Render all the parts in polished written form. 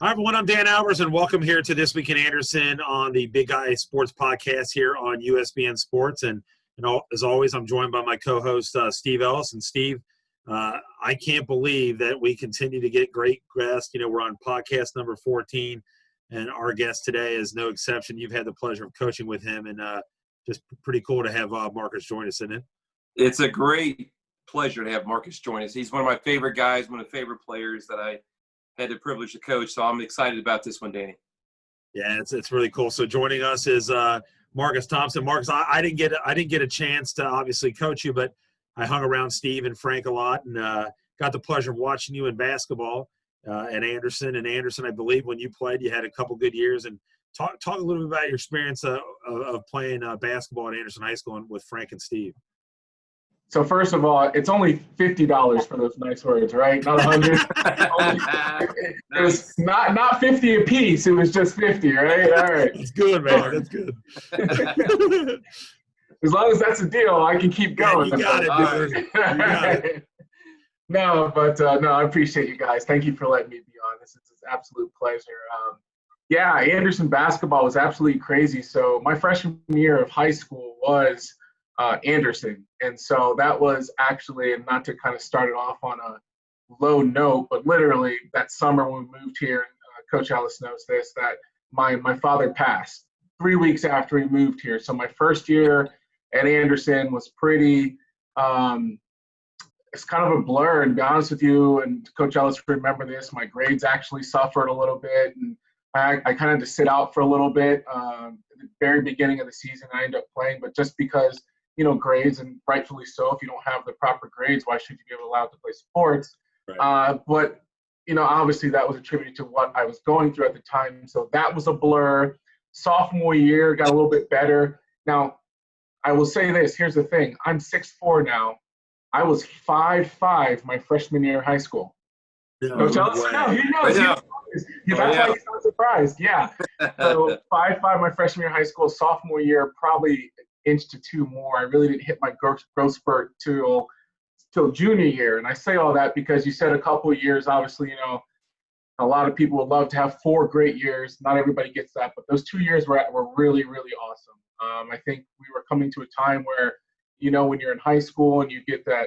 Hi, everyone. I'm Dan Albers, and welcome here to This Week in Anderson on the Big Guy Sports Podcast here on USBN Sports. And as always, I'm joined by my co-host, Steve Ellis. And Steve, I can't believe that we continue to get great guests. We're on podcast number 14, and our guest today is no exception. You've had the pleasure of coaching with him, and just pretty cool to have Marcus join us, isn't it? It's a great pleasure to have Marcus join us. He's one of my favorite guys, one of the favorite players that I had the privilege to coach, so I'm excited about this one, Danny. Yeah, it's really cool. So joining us is Marcus Thompson. Marcus, I didn't get a chance to obviously coach you, but I hung around Steve and Frank a lot, and got the pleasure of watching you in basketball at Anderson. And Anderson, I believe when you played, you had a couple good years. And talk a little bit about your experience of playing basketball at Anderson High School with Frank and Steve. So first of all, it's only $50 for those nice words, right? Not 100. It was not 50 a piece. It was just 50, right? All right. That's good, man. That's good. As long as that's a deal, I can keep going. Yeah, you got it, dude. You got it. No, I appreciate you guys. Thank you for letting me be on. This is an absolute pleasure. Anderson basketball was absolutely crazy. So my freshman year of high school was Anderson. And so that was actually, and not to kind of start it off on a low note, but literally that summer when we moved here, and Coach Ellis knows this, that my father passed 3 weeks after he moved here. So my first year at Anderson was pretty, it's kind of a blur, and to be honest with you, and Coach Ellis remember this, my grades actually suffered a little bit, and I kind of had to sit out for a little bit. At the very beginning of the season, I ended up playing, but just because grades, and rightfully so, if you don't have the proper grades, why should you be allowed to play sports? Right. But obviously that was attributed to what I was going through at the time. So that was a blur. Sophomore year got a little bit better. Now, I will say this, here's the thing. I'm 6'4" now. I was 5'5" my freshman year of high school. No, tell us now. He knows. That's why he's not surprised. Yeah. So 5'5" my freshman year of high school. Sophomore year, probably inch to two more. I really didn't hit my growth spurt till junior year. And I say all that because you said a couple of years, obviously, a lot of people would love to have 4 great years. Not everybody gets that, but those 2 years were really, really awesome. I think we were coming to a time where, when you're in high school and you get that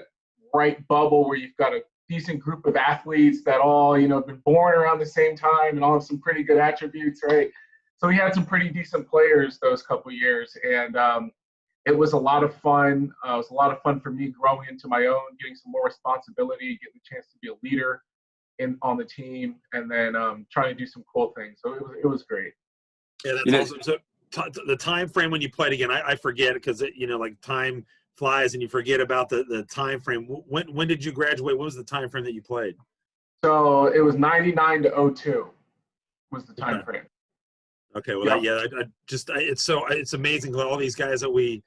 right bubble where you've got a decent group of athletes that all, have been born around the same time and all have some pretty good attributes, right? So we had some pretty decent players those couple of years, and it was a lot of fun. It was a lot of fun for me growing into my own, getting some more responsibility, getting the chance to be a leader on the team, and then trying to do some cool things. So it was great. Yeah, that's awesome. So the time frame when you played again, I forget because like time flies and you forget about the time frame. When did you graduate? What was the time frame that you played? So it was 99 to 02 was the time frame. Okay, well, it's amazing all these guys that we,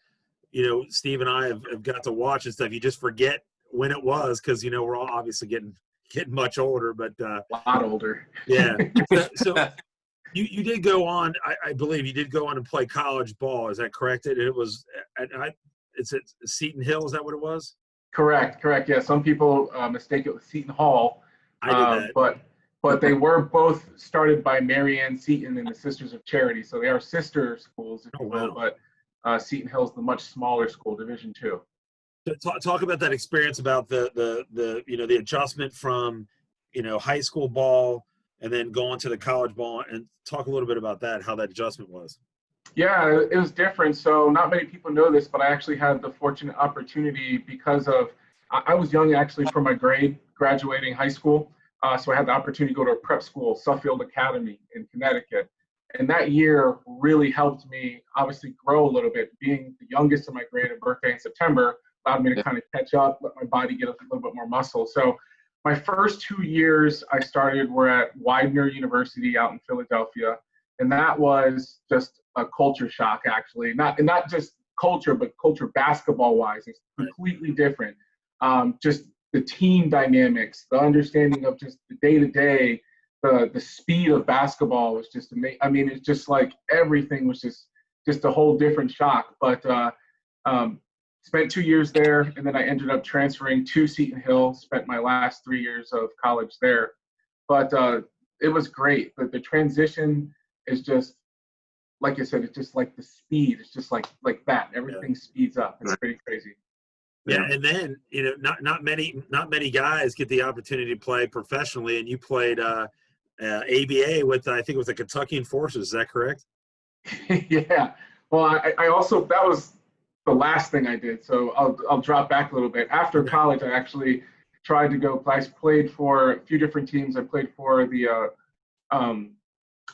Steve and I have got to watch and stuff. You just forget when it was because we're all obviously getting much older, but a lot older. Yeah. So you did go on. I believe you did go on and play college ball. Is that correct? It was it's at Seton Hill. Is that what it was? Correct. Yeah. Some people mistake it with Seton Hall. I did that. But they were both started by Mary Ann Seton and the Sisters of Charity. So they are sister schools, if you will, but Seton Hill is the much smaller school, Division II. So talk about that experience about the adjustment from, high school ball and then going to the college ball, and talk a little bit about that, how that adjustment was. Yeah, it was different. So not many people know this, but I actually had the fortunate opportunity because of I was young actually for my grade graduating high school. So I had the opportunity to go to a prep school, Suffield Academy in Connecticut. And that year really helped me obviously grow a little bit. Being the youngest of my grade, a birthday in September, allowed me to kind of catch up, let my body get a little bit more muscle. So my first 2 years I started were at Widener University out in Philadelphia. And that was just a culture shock, actually. Not just culture, but culture basketball-wise. It's completely different. Just the team dynamics, the understanding of just the day-to-day, the speed of basketball was just amazing. I mean, it's just like everything was just a whole different shock. But spent 2 years there, and then I ended up transferring to Seton Hill, spent my last 3 years of college there. But it was great. But the transition is just, like I said, it's just like the speed. It's just like that. Everything speeds up. It's pretty crazy. Yeah, and then not many guys get the opportunity to play professionally, and you played ABA with I think it was the Kentucky Enforcers. Is that correct? Yeah. Well, I also, that was the last thing I did. So I'll drop back a little bit. After college, I actually tried to go. I played for a few different teams. I played for the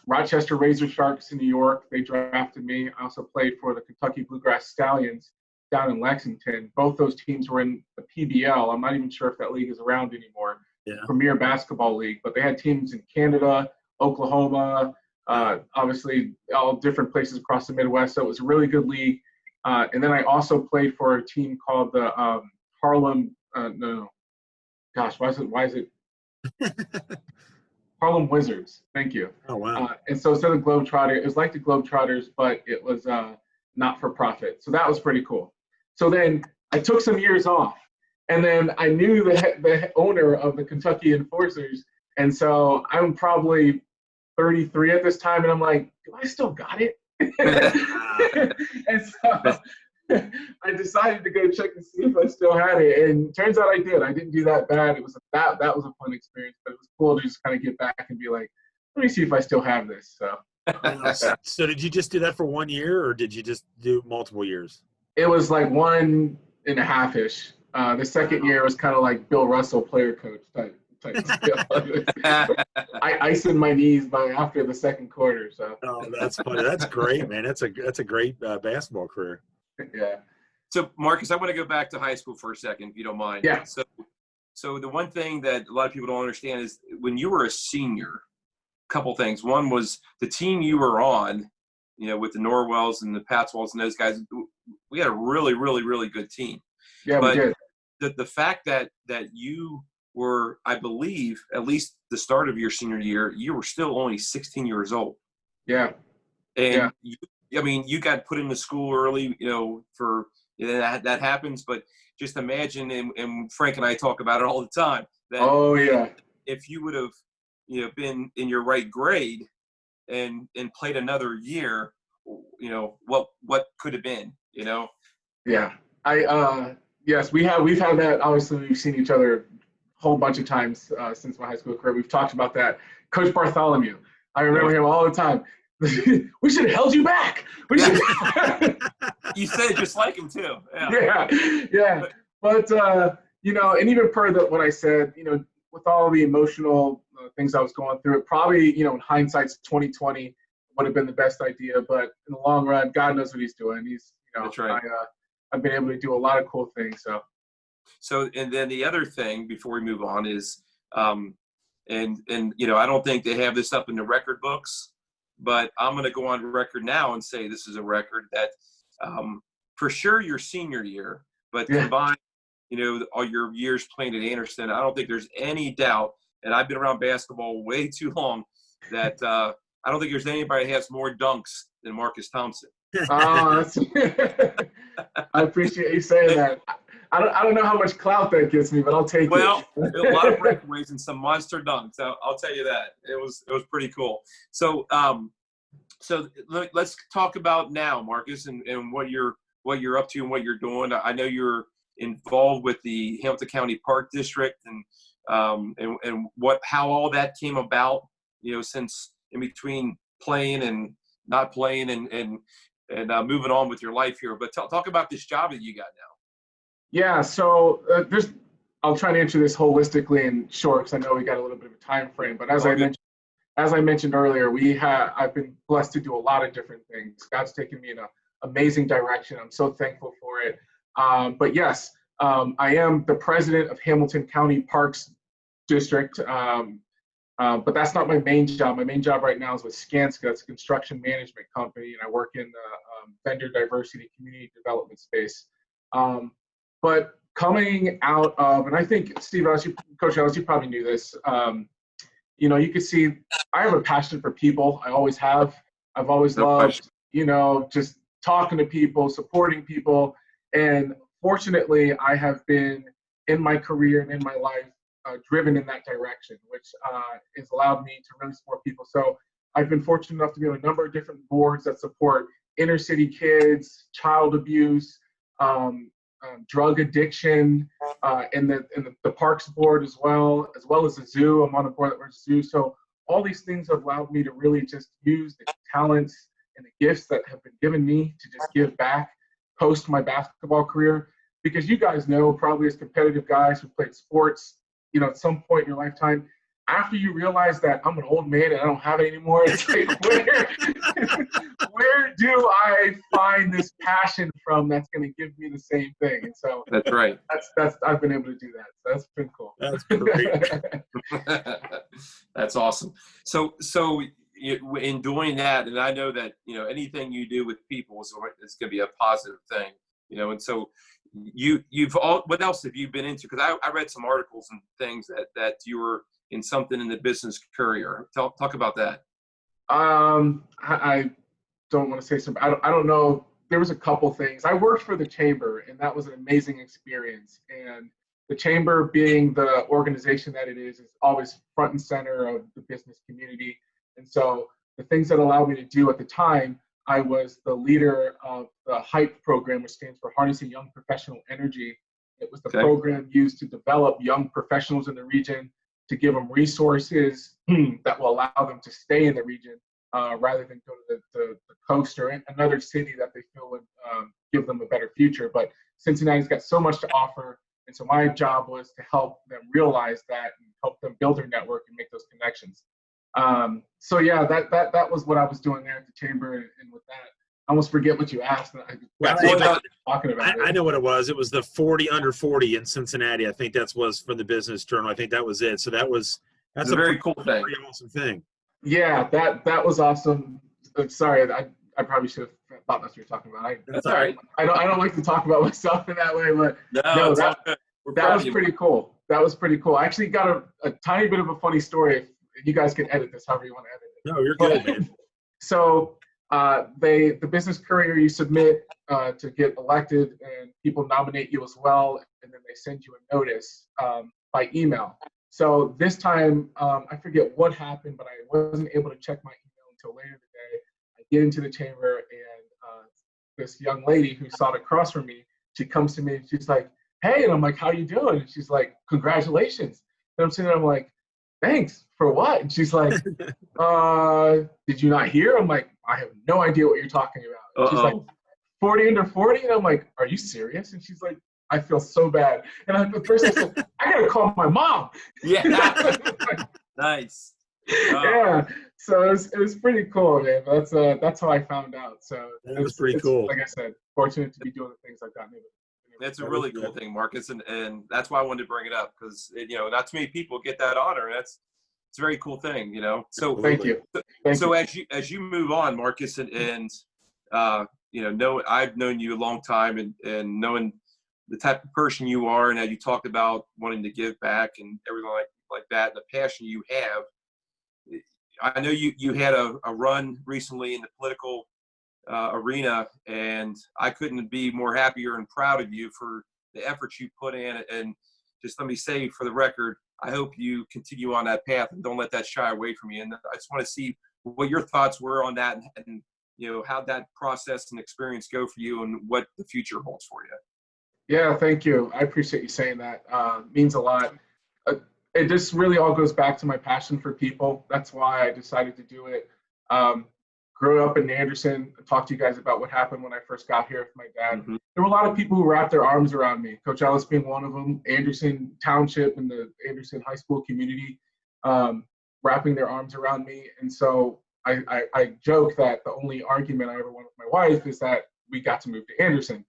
Rochester Razor Sharks in New York. They drafted me. I also played for the Kentucky Bluegrass Stallions down in Lexington. Both those teams were in the PBL. I'm not even sure if that league is around anymore. Yeah. Premier Basketball League. But they had teams in Canada, Oklahoma, obviously all different places across the Midwest. So it was a really good league. And then I also played for a team called the Harlem. Why is it? Harlem Wizards. Thank you. Oh, wow. And so instead of Globetrotter, it was like the Globetrotters, but it was not for profit. So that was pretty cool. So then I took some years off, and then I knew the owner of the Kentucky Enforcers, and so I'm probably 33 at this time, and I'm like, do I still got it? And so I decided to go check to see if I still had it, and turns out I did. I didn't do that bad. It was that was a fun experience, but it was cool to just kind of get back and be like, let me see if I still have this. So. So did you just do that for 1 year, or did you just do multiple years? It was like 1.5-ish. The second year was kind of like Bill Russell, player coach type I icing my knees by after the second quarter. So. Oh, that's funny. That's great, man. That's a great basketball career. Yeah. So, Marcus, I want to go back to high school for a second, if you don't mind. Yeah. So the one thing that a lot of people don't understand is when you were a senior, a couple things. One was the team you were on, with the Norwells and the Patswells and those guys. We had a really, really, really good team. Yeah, but we did. The fact that you were, I believe, at least the start of your senior year, you were still only 16 years old. Yeah. And you got put into school early, for that happens. But just imagine, and Frank and I talk about it all the time, that if you would have, been in your right grade and played another year, what could have been, Yeah. Yes, we've had that. Obviously, we've seen each other a whole bunch of times since my high school career. We've talked about that. Coach Bartholomew, I remember him all the time. We should have held you back. You said just like him too. Yeah. But and even per what I said, with all the emotional things I was going through, it probably, in hindsight's 2020 would have been the best idea. But in the long run, God knows what He's doing. He's, That's right. I've been able to do a lot of cool things. So, and then the other thing before we move on is, and I don't think they have this up in the record books, but I'm going to go on record now and say this is a record that, for sure, your senior year, but combined, all your years playing at Anderson, I don't think there's any doubt, and I've been around basketball way too long, that I don't think there's anybody that has more dunks than Marcus Thompson. I appreciate you saying that. I don't know how much clout that gives me, but I'll take it. Well, a lot of breakaways and some monster dunks. I'll tell you that. It was pretty cool. So let's talk about now, Marcus, and what you're up to and what you're doing. I know you're involved with the Hamilton County Park District and how all that came about. Since in between playing and not playing and moving on with your life here. But talk about this job that you got now. Yeah, so I'll try to answer this holistically and short because I know we got a little bit of a time frame. But as I mentioned earlier, I've been blessed to do a lot of different things. God's taken me in an amazing direction. I'm so thankful for it. But yes, I am the president of Hamilton County Parks District. But that's not my main job. My main job right now is with Skanska. It's a construction management company, and I work in the vendor diversity community development space. But coming out of, and I think, Steve, Coach Ellis, you probably knew this, you could see I have a passion for people. I always have. I've always loved, just talking to people, supporting people. And fortunately, I have been, in my career and in my life, driven in that direction, which has allowed me to really support people. So I've been fortunate enough to be on a number of different boards that support inner city kids, child abuse, drug addiction, and the parks board as well as the zoo. I'm on a board that runs the zoo. So all these things have allowed me to really just use the talents and the gifts that have been given me to just give back post my basketball career. Because you guys know, probably as competitive guys who played sports, at some point in your lifetime, after you realize that I'm an old man and I don't have it anymore, it's like, where do I find this passion from that's going to give me the same thing? And so that's right. That's I've been able to do that. So that's been cool. That's great. That's awesome. So in doing that, and I know that anything you do with people is going to be a positive thing. And so what else have you been into? Because I read some articles and things that you were in something in the Business Courier. Talk about that. I don't want to say something. I don't know. There was a couple things. I worked for the Chamber, and that was an amazing experience. And the Chamber, being the organization that it is always front and center of the business community. And so the things that allowed me to do at the time, I was the leader of the HYPE program, which stands for Harnessing Young Professional Energy. It was the program used to develop young professionals in the region, to give them resources that will allow them to stay in the region rather than go to the coast or another city that they feel would give them a better future. But Cincinnati's got so much to offer. And so my job was to help them realize that and help them build their network and make those connections. So yeah, that was what I was doing there at the Chamber. And with that, I almost forget what you asked. Talking about I know what it was. It was the 40 under 40 in Cincinnati. I think that was for the Business Journal. I think that was it. So that's a very cool thing. Pretty awesome thing. Yeah, that was awesome. Sorry, I probably should have thought that's what you're talking about. That's all right. I don't like to talk about myself in that way, but no that was pretty cool. That was pretty cool. I actually got a tiny bit of a funny story. If you guys can edit this however you want to edit it. No, you're good, man. So the Business Courier, you submit to get elected, and people nominate you as well, and then they send you a notice by email. So this time, I forget what happened, but I wasn't able to check my email until later today. I get into the Chamber, and this young lady who sat across from me, she comes to me and she's like, "Hey," and I'm like, "How you doing?" And she's like, "Congratulations." And I'm sitting there, I'm like, "Thanks for what?" And she's like, "Did you not hear?" I'm like, "I have no idea what you're talking about." And she's like, 40 under 40? And I'm like, "Are you serious?" And she's like, "I feel so bad." And at first I said, "I gotta call my mom." Yeah. Nice. Oh. Yeah. So it was pretty cool, man. That's how I found out. So that was pretty cool. Like I said, fortunate to be doing the things I've gotten into. That's a really cool thing, Marcus, and that's why I wanted to bring it up, because not too many people get that honor, and it's a very cool thing, So thank you. As you move on, Marcus, and I've known you a long time, and knowing the type of person you are, and how you talked about wanting to give back and everything like that, and the passion you have. I know you had a run recently in the political arena, and I couldn't be more happier and proud of you for the efforts you put in. And just let me say, for the record, I hope you continue on that path and don't let that shy away from you. And I just want to see what your thoughts were on that, and how that process and experience go for you, and what the future holds for you. Yeah, thank you. I appreciate you saying that. It means a lot. It just really all goes back to my passion for people. That's why I decided to do it. Grew up in Anderson. I talked to you guys about what happened when I first got here with my dad. Mm-hmm. There were a lot of people who wrapped their arms around me, Coach Ellis being one of them, Anderson Township and the Anderson High School community wrapping their arms around me. And so I joke that the only argument I ever won with my wife is that we got to move to Anderson.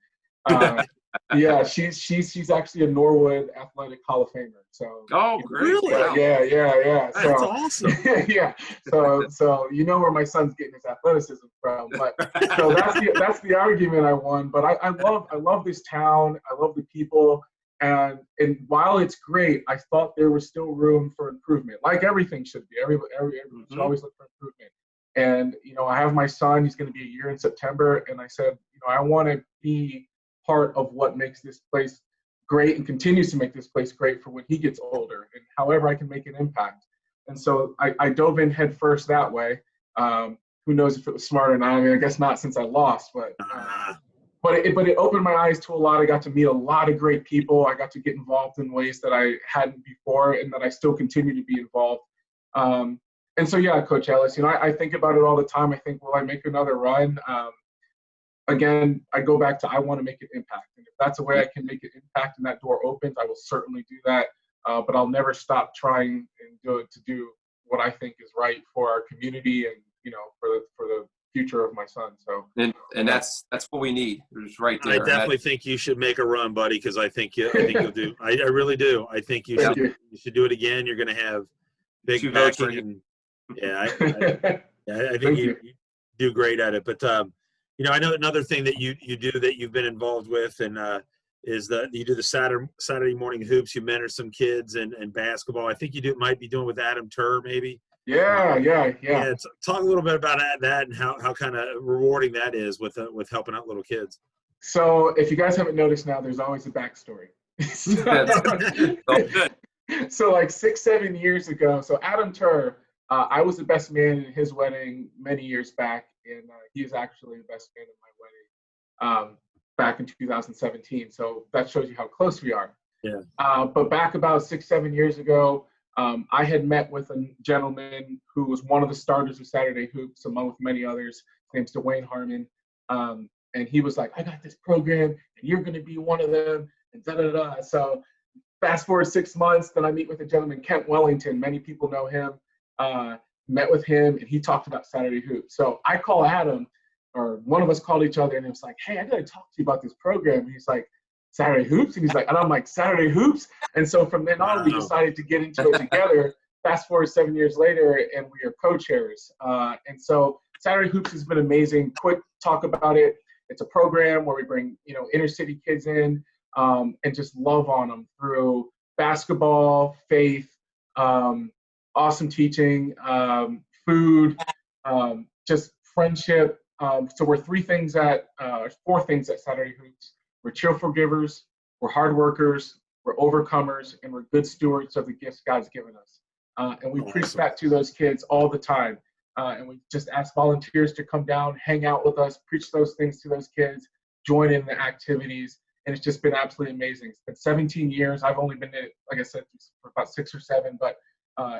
Yeah, she's actually a Norwood Athletic Hall of Famer. So great! Really? Yeah. So, that's awesome. Yeah. So where my son's getting his athleticism from. But so that's the argument I won. But I love this town. I love the people. And while it's great, I thought there was still room for improvement. Like everything should be. Everyone should always look for improvement. And I have my son. He's going to be a year in September. And I said, I want to be part of what makes this place great and continues to make this place great for when he gets older and however I can make an impact. And so I dove in head first that way. Who knows if it was smart or not? I mean, I guess not since I lost, but it opened my eyes to a lot. I got to meet a lot of great people. I got to get involved in ways that I hadn't before and that I still continue to be involved. And so, yeah, Coach Ellis, I think about it all the time. I think, will I make another run? Again, I go back to I want to make an impact. And if that's a way I can make an impact and that door opens, I will certainly do that. But I'll never stop trying and to do what I think is right for our community and, for the future of my son. So and that's what we need. It's right there. I definitely think you should make a run, buddy, because I think you'll do. I really do. I think you should do it again. You're going to have big backing, and I think you do great at it. But I know another thing that you do that you've been involved with, and is that you do the Saturday morning hoops. You mentor some kids and basketball. I think might be doing with Adam Turr, maybe. Yeah. Talk a little bit about that and how kind of rewarding that is with helping out little kids. So if you guys haven't noticed now, there's always a backstory. So like 6-7 years ago, so Adam Turr, I was the best man in his wedding many years back, and he is actually the best man in my wedding back in 2017. So that shows you how close we are. Yeah. But back about 6-7 years ago, I had met with a gentleman who was one of the starters of Saturday Hoops, among with many others. His name's Dwayne Harmon. And he was like, I got this program, and you're going to be one of them, and da-da-da. So fast forward 6 months, then I meet with a gentleman, Kent Wellington. Many people know him. Met with him, and he talked about Saturday Hoops. So I call Adam, or one of us called each other, and it was like, hey, I got to talk to you about this program. And he's like, Saturday Hoops? And he's like, and I'm like, Saturday Hoops? And so from then on, we decided to get into it together. Fast forward 7 years later, and we are co-chairs. And so Saturday Hoops has been amazing. Quick talk about it. It's a program where we bring, inner city kids in and just love on them through basketball, faith, awesome teaching, food, just friendship. So we're four things at Saturday Hoops. We're cheerful givers, we're hard workers, we're overcomers, and we're good stewards of the gifts God's given us. And we preach that to those kids all the time. And we just ask volunteers to come down, hang out with us, preach those things to those kids, join in the activities. And it's just been absolutely amazing. It's been 17 years. I've only been in it, like I said, for about 6 or 7, but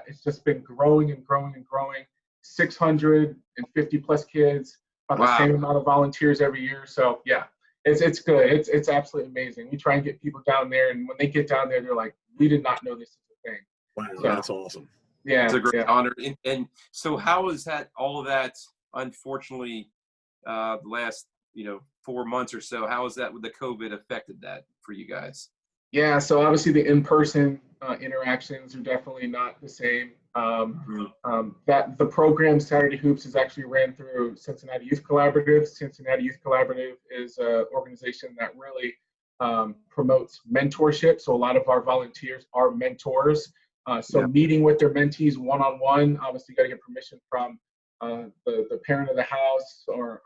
it's just been growing and growing and growing. 650 plus kids, about the same amount of volunteers every year. So yeah, it's good. It's absolutely amazing. We try and get people down there, and when they get down there, they're like, we did not know this is a thing. Wow, so, that's awesome. Yeah, it's a great honor. And so how is that, all of that, unfortunately, the last 4 months or so, how has that with the COVID affected that for you guys? Yeah, so obviously the in-person interactions are definitely not the same. That the program Saturday Hoops is actually ran through Cincinnati Youth Collaborative. Cincinnati Youth Collaborative is an organization that really promotes mentorship. So a lot of our volunteers are mentors. Meeting with their mentees one-on-one, obviously you got to get permission from the parent of the house or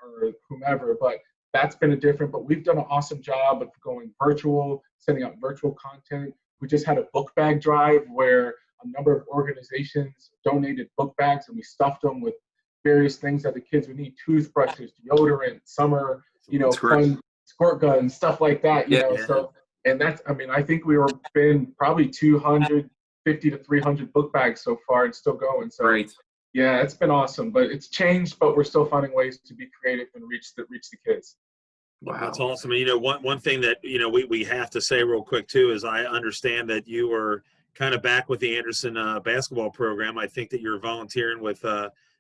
whomever, but that's been but we've done an awesome job of going virtual, sending out virtual content. We just had a book bag drive where a number of organizations donated book bags, and we stuffed them with various things that the kids would need: toothbrushes, deodorant, summer, fun squirt guns, stuff like that. So, and that's, I think we were been probably 250 to 300 book bags so far, and still going. So, great. Yeah, it's been awesome, but it's changed. But we're still finding ways to be creative and reach the kids. Wow, that's awesome. And one thing that we have to say real quick too is I understand that you were kind of back with the Anderson basketball program. I think that you're volunteering with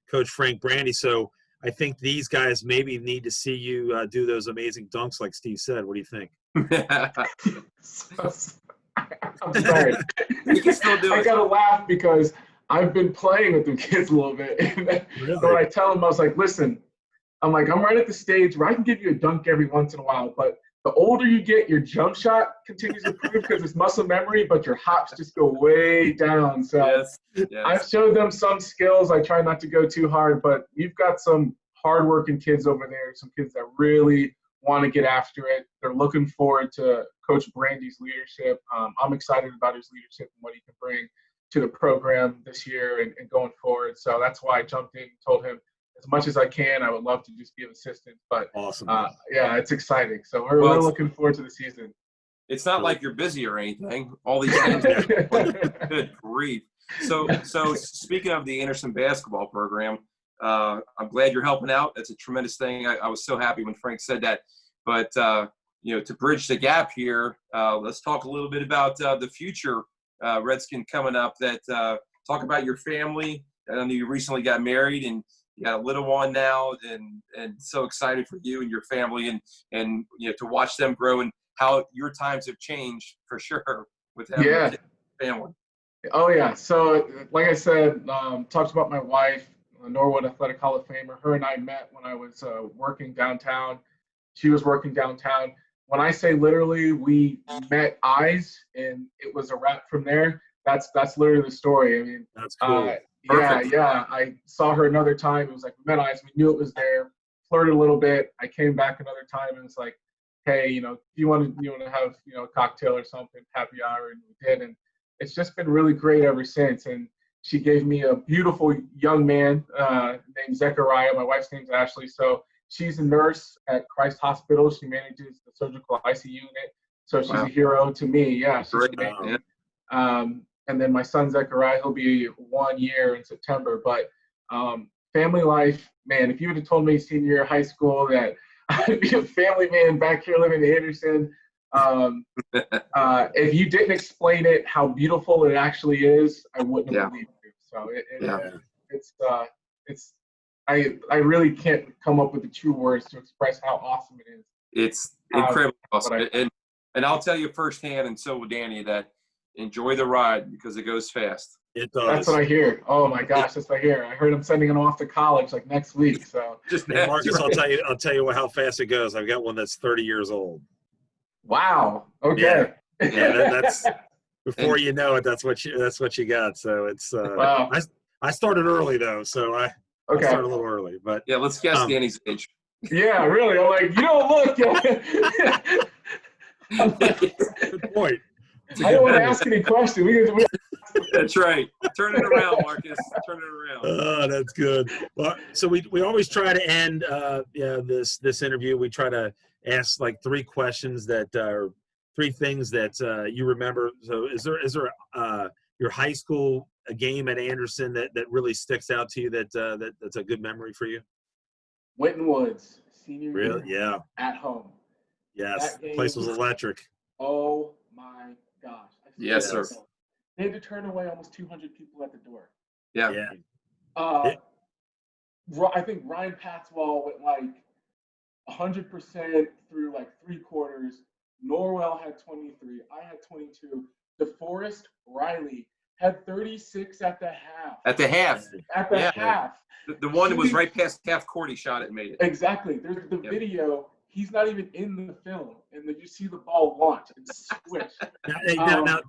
Coach Frank Brandy. So I think these guys maybe need to see you do those amazing dunks, like Steve said. What do you think? I'm sorry. You can still do it. I gotta laugh because I've been playing with the kids a little bit. Really? So when I tell them, I was like, listen, I'm right at the stage where I can give you a dunk every once in a while, but the older you get, your jump shot continues to improve because it's muscle memory, but your hops just go way down. So yes. I've showed them some skills. I try not to go too hard, but you've got some hardworking kids over there, some kids that really want to get after it. They're looking forward to Coach Brandy's leadership. I'm excited about his leadership and what he can bring to the program this year and going forward. So that's why I jumped in and told him as much as I can, I would love to just be an assistant. But Awesome. Yeah, it's exciting. So we're looking forward to the season. It's not like you're busy or anything. All these things. Good grief. So speaking of the Anderson basketball program, I'm glad you're helping out. That's a tremendous thing. I was so happy when Frank said that. But to bridge the gap here, let's talk a little bit about the future Redskin coming up. Talk about your family. I know you recently got married and you got a little one now, and so excited for you and your family, and to watch them grow and how your times have changed for sure with having a family. Oh yeah. So like I said, talked about my wife, Norwood Athletic Hall of Famer. Her and I met when I was working downtown. She was working downtown. When I say literally, we met eyes, and it was a wrap from there. That's literally the story. I mean, that's cool. Yeah. I saw her another time. It was like we met eyes. We knew it was there. Flirted a little bit. I came back another time, and it's like, hey, you want to have a cocktail or something, happy hour, and we did. And it's just been really great ever since. And she gave me a beautiful young man named Zechariah. My wife's name's Ashley. So she's a nurse at Christ Hospital. She manages the surgical ICU unit. So she's a hero to me. Yeah, she's great. And then my son Zechariah, he'll be 1 year in September. But family life, man, if you would have told me senior year of high school that I'd be a family man back here living in Anderson, if you didn't explain it, how beautiful it actually is, I wouldn't have believed you. So I really can't come up with the true words to express how awesome it is. It's incredible awesome. And I'll tell you firsthand, and so will Danny, that enjoy the ride because it goes fast. It does. That's what I hear. Oh my gosh, that's what I hear. I heard him sending him off to college like next week. So hey, Marcus, I'll tell you how fast it goes. I've got one that's 30 years old. Wow. Okay. Yeah, that's before you know it. That's what you got. So it's. Wow. I started early though, so I started a little early. But yeah, let's guess Danny's age. Yeah, really. I'm like, you don't look. I'm like, good point. I don't want to ask any questions. That's right. Turn it around, Marcus. Turn it around. Oh, that's good. Well, so we always try to end this interview. We try to ask like three questions that are three things that you remember. So is there your high school game at Anderson that really sticks out to you that's a good memory for you? Winton Woods, senior year. Really? Yeah. At home. Yes. The place was electric. Oh my gosh. Yes, sir. They had to turn away almost 200 people at the door. Yeah. I think Ryan Patswell went like 100% through like three quarters. Norwell had 23. I had 22. DeForest Riley had 36 at the half. At the half. At the half. The one that was right past half court, he shot it and made it. Exactly. There's the video. He's not even in the film, and then you see the ball launch and swish. Now,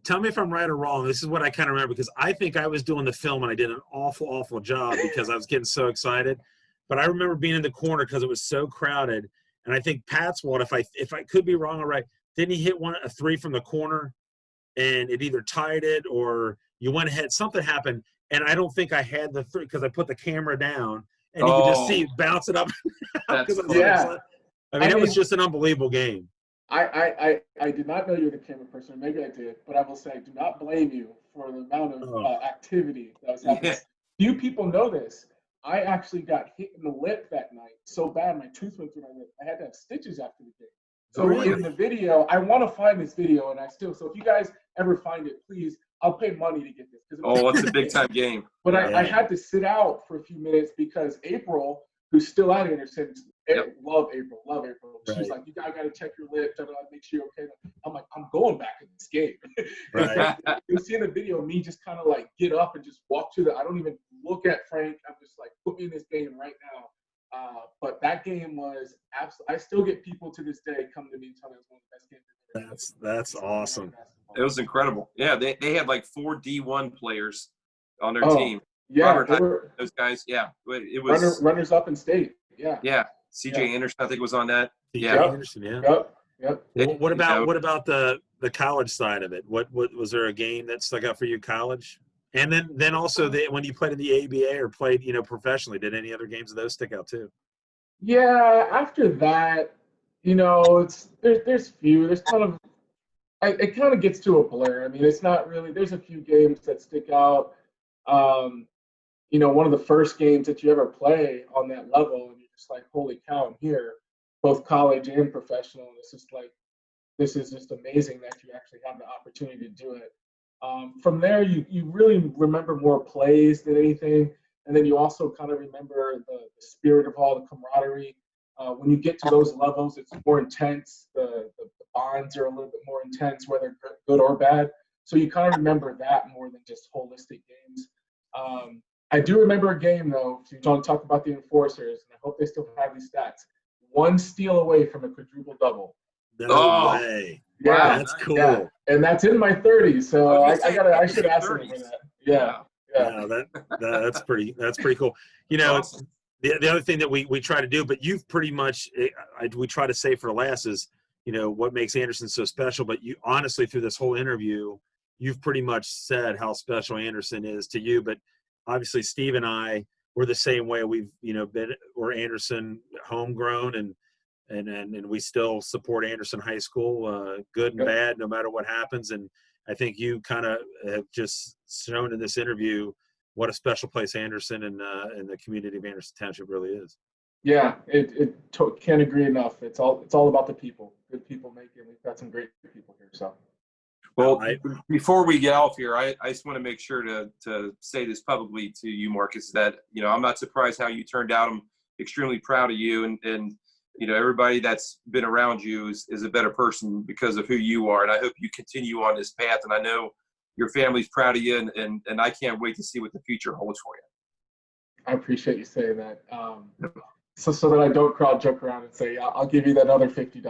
tell me if I'm right or wrong. This is what I kind of remember because I think I was doing the film and I did an awful job because I was getting so excited. But I remember being in the corner because it was so crowded, and I think Patswell, if I could be wrong or right, didn't he hit a three from the corner, and it either tied it or you went ahead. Something happened, and I don't think I had the three because I put the camera down, and you could just see it bouncing up. It was just an unbelievable game. I did not know you were the camera person. Maybe I did, but I will say, do not blame you for the amount of activity that was happening. Few people know this. I actually got hit in the lip that night so bad my tooth went through my lip. I had to have stitches after the game. So in the video, I want to find this video, and so if you guys ever find it, please, I'll pay money to get this. It's a big time game. But I had to sit out for a few minutes because April, who's still at Anderson, love April. She's like, you got to check your lip, make sure you're okay. I'm like, I'm going back in this game. Right. You'll see in the video me just kind of like get up and just walk to I don't even look at Frank. I'm just like, put me in this game right now. But that game was absolutely. I still get people to this day come to me and tell me it was one of the best games. That's awesome. It was incredible. Yeah, they had like 4 D1 players on their team. Yeah, Robert, those guys. Yeah, it was runners up in state. Yeah. Yeah, CJ Anderson, I think, was on that. CJ Anderson, yeah. Yep. Yep. What about the college side of it? What was there a game that stuck out for you college? And then also when you played in the ABA or played professionally, did any other games of those stick out too? Yeah, after that, there's few. There's kind of it kind of gets to a blur. I mean, it's not really. There's a few games that stick out. One of the first games that you ever play on that level, and you're just like, holy cow, I'm here, both college and professional. And it's just like, this is just amazing that you actually have the opportunity to do it. From there, you really remember more plays than anything. And then you also kind of remember the spirit of all the camaraderie. When you get to those levels, it's more intense. The bonds are a little bit more intense, whether good or bad. So you kind of remember that more than just holistic games. I do remember a game, though, if you want to talk about the enforcers, and I hope they still have these stats. 1 steal away from a quadruple double. No way. Yeah, that's cool. Yeah. And that's in my 30s, so I should ask them for that. Yeah. That's pretty cool. Awesome. The other thing that we try to do, but you've pretty much we try to say for the last is what makes Anderson so special. But you honestly, through this whole interview, you've pretty much said how special Anderson is to you. But obviously, Steve and I, we're the same way. We've we're Anderson homegrown, and we still support Anderson High School, good and bad, no matter what happens. And I think you kind of have just shown in this interview what a special place Anderson and the community of Anderson Township really is. Yeah, can't agree enough. It's all about the people. Good people make it. We've got some great people here. So, well, before we get off here, I just want to make sure to say this publicly to you, Marcus, that I'm not surprised how you turned out. I'm extremely proud of you, and everybody that's been around you is a better person because of who you are. And I hope you continue on this path. And I know your family's proud of you, and I can't wait to see what the future holds for you. I appreciate you saying that. So that I don't crowd joke around and say, I'll give you that other $50.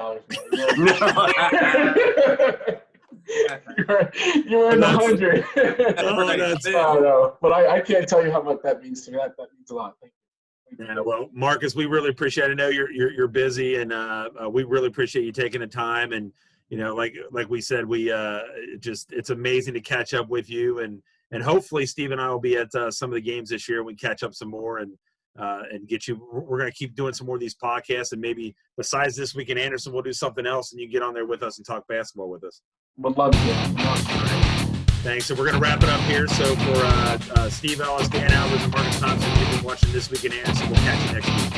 You're in the 100. No. But I can't tell you how much that means to me. That means a lot. Thank you. Yeah, well, Marcus, we really appreciate it. I know you're busy, and we really appreciate you taking the time. And like we said, it's amazing to catch up with you, and hopefully Steve and I will be at some of the games this year. We catch up some more and get you. We're going to keep doing some more of these podcasts, and maybe besides This Week in Anderson, we'll do something else, and you get on there with us and talk basketball with us. Would love to. Thanks. So we're going to wrap it up here. So for Steve Ellis, Dan Albers, and Marcus Thompson, you've been watching This Week in Anderson. We'll catch you next week.